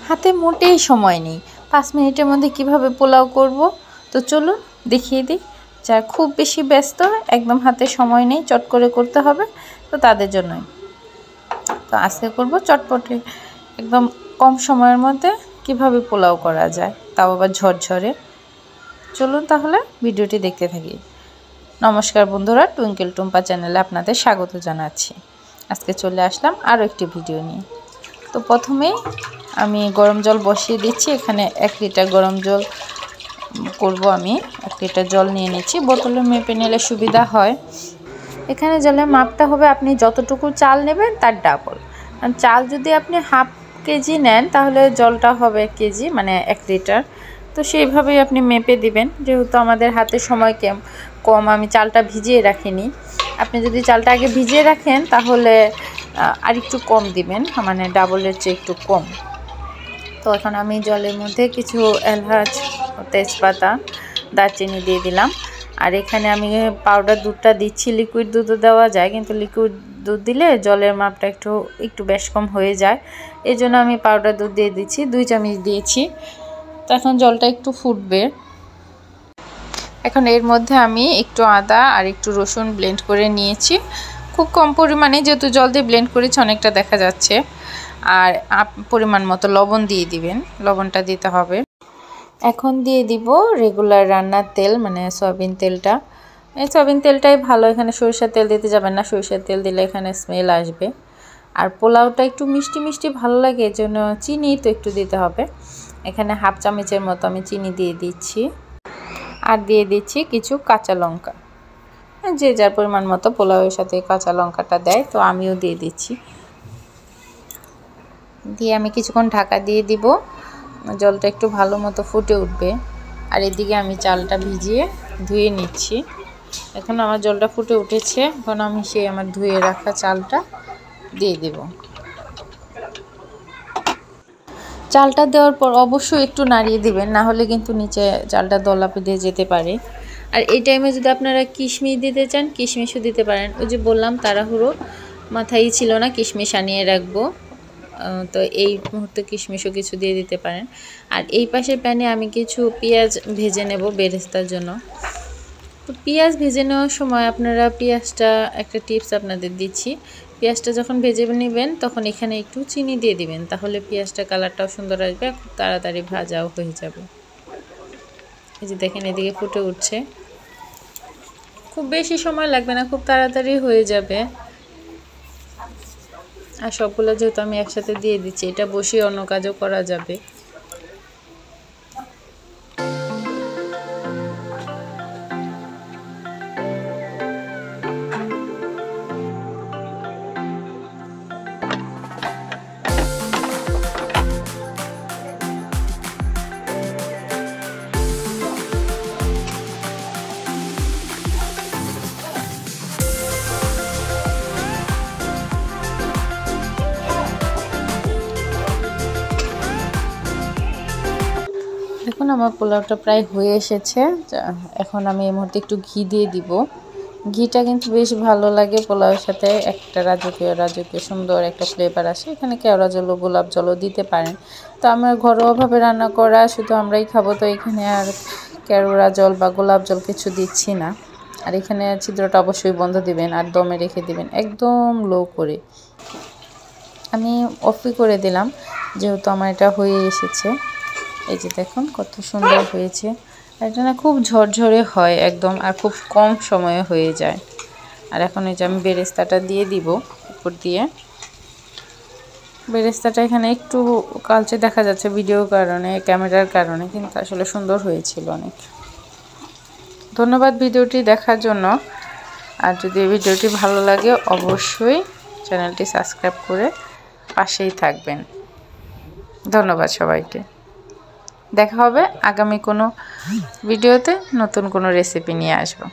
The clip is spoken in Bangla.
হাতে মোটেই সময় নেই, 5 মিনিটের মধ্যে কিভাবে পোলাও করব। তো চলুন দেখিয়ে দিই। যারা খুব বেশি ব্যস্ত, একদম হাতে সময় নেই, চট করে করতে হবে, তো তাদের জন্যই। তো আজকে করব চটপটে, একদম কম সময়ের মধ্যে কিভাবে পোলাও করা যায়, তাও আবার ঝরঝরে। চলুন তাহলে ভিডিওটি দেখতে থাকি। নমস্কার বন্ধুরা, টুইঙ্কেল টুম্পা চ্যানেলে আপনাদের স্বাগত জানাচ্ছি। আজকে চলে আসলাম আরও একটি ভিডিও নিয়ে। তো প্রথমেই আমি গরম জল বসিয়ে দিচ্ছি। এখানে 1 লিটার গরম জল করব আমি। 1 লিটার জল নিয়ে নিচ্ছি, বোতলে মেপে নিলে সুবিধা হয়। এখানে জলের মাপটা হবে আপনি যতটুকু চাল নেবেন তার ডাবল। চাল যদি আপনি হাফ কেজি নেন তাহলে জলটা হবে 1 কেজি, মানে 1 লিটার। তো সেইভাবেই আপনি মেপে দিবেন। যেহেতু আমাদের হাতে সময় কম, আমি চালটা ভিজিয়ে রাখিনি। আপনি যদি চালটা আগে ভিজিয়ে রাখেন তাহলে আর একটু কম দিবেন, মানে ডাবলের চেয়ে একটু কম। তো এখন আমি জলের মধ্যে কিছু এলাচ, তেজপাতা, দারচিনি দিয়ে দিলাম। আর এখানে আমি পাউডার দুধটা দিচ্ছি। লিকুইড দুধও দেওয়া যায়, কিন্তু লিকুইড দুধ দিলে জলের মাপটা একটু বেশ কম হয়ে যায়। এই জন্য আমি পাউডার দুধ দিয়ে দিচ্ছি, 2 চামচ দিয়েছি। তো এখন জলটা একটু ফুটবে। এখন এর মধ্যে আমি একটু আদা আর একটু রসুন ব্লেন্ড করে নিয়েছি, খুব কম পরিমাণে, যেহেতু জল দিয়ে ব্লেন্ড করেছি অনেকটা দেখা যাচ্ছে। আর পরিমাণ মতো লবণ দিয়ে দিবেন, লবণটা দিতে হবে। এখন দিয়ে দিব রেগুলার রান্নার তেল, মানে সয়াবিন তেলটা। এই সয়াবিন তেলটাই ভালো, এখানে সরিষার তেল দিতে যাবেন না, সরিষার তেল দিলে এখানে স্মেল আসবে। আর পোলাওটা একটু মিষ্টি মিষ্টি ভালো লাগে, এর জন্য চিনি তো একটু দিতে হবে। এখানে হাফ চামচের মতো আমি চিনি দিয়ে দিচ্ছি। আর দিয়ে দিচ্ছি কিছু কাঁচা লঙ্কা, যে যার পরিমাণ মতো পোলাওয়ের সাথে কাঁচা লঙ্কাটা দেয়, তো আমিও দিয়ে দিচ্ছি। দিয়ে আমি কিছুক্ষণ ঢাকা দিয়ে দিব, জলটা একটু ভালো মতো ফুটে উঠবে। আর এদিকে আমি চালটা ভিজিয়ে ধুয়ে নিচ্ছি। এখন আমার জলটা ফুটে উঠেছে, এখন আমি আমার ধুয়ে রাখা চালটা দিয়ে দেব। চালটা দেওয়ার পর অবশ্যই একটু নাড়িয়ে দিবেন, না হলে কিন্তু নিচে চালটা দলা পেতে যেতে পারে। আর এই টাইমে যদি আপনারা কিশমিশ দিতে চান, কিশমিশও দিতে পারেন। ওই যে বললাম তাড়াহুড়ো, মাথায় ছিল না কিশমিশ আনিয়ে রাখবো, তো এই মুহূর্তে কিশমিশও কিছু দিয়ে দিতে পারেন। আর এই পাশের প্যানে আমি কিছু পেঁয়াজ ভেজে নেব বেরেস্তার জন্য। তো পেঁয়াজ ভেজে নেওয়ার সময় আপনারা পেঁয়াজটা, একটা টিপস আপনাদের দিচ্ছি, পেঁয়াজটা যখন ভেজে নেবেন তখন এখানে একটু চিনি দিয়ে দিবেন, তাহলে পেঁয়াজটা কালারটাও সুন্দর আসবে, খুব তাড়াতাড়ি ভাজাও হয়ে যাবে। এই যে দেখেন এদিকে ফুটে উঠছে, খুব বেশি সময় লাগবে না, খুব তাড়াতাড়ি হয়ে যাবে। আর সবগুলো যেহেতু আমি একসাথে দিয়ে দিচ্ছি, এটা বসিয়ে অন্য কাজও করা যাবে। দেখুন আমার পোলাওটা প্রায় হয়ে এসেছে। এখন আমি এই মুহূর্তে একটু ঘি দিয়ে দিব। ঘিটা কিন্তু বেশ ভালো লাগে পোলাওয়ের সাথে, একটা রাজকীয় সুন্দর একটা ফ্লেভার আসে। এখানে কেওড়া জল, গোলাপ জলও দিতে পারেন। তো আমার ঘরোয়াভাবে রান্না করা, শুধু আমরাই খাবো, তো এখানে আর কেওড়া জল বা গোলাপ জল কিছু দিচ্ছি না। আর এখানে ছিদ্রটা অবশ্যই বন্ধ দিবেন, আর দমে রেখে দিবেন একদম লো করে। আমি অফই করে দিলাম, যেহেতু আমার এটা হয়ে এসেছে। এই যে দেখুন কত সুন্দর হয়েছে। এটা না খুব ঝরঝরে হয় একদম, আর খুব কম সময়ে হয়ে যায়। আর এখন এই যে আমি বেরেস্তাটা দিয়ে দিব উপর দিয়ে। বেরেস্তাটা এখানে একটু কালচে দেখা যাচ্ছে ভিডিওর কারণে, ক্যামেরার কারণে, কিন্তু আসলে সুন্দর হয়েছিল অনেক। ধন্যবাদ ভিডিওটি দেখার জন্য। আর যদি ভিডিওটি ভালো লাগে অবশ্যই চ্যানেলটি সাবস্ক্রাইব করে পাশেই থাকবেন। ধন্যবাদ সবাইকে। দেখা হবে আগামী কোনো ভিডিওতে, নতুন কোনো রেসিপি নিয়ে আসবো।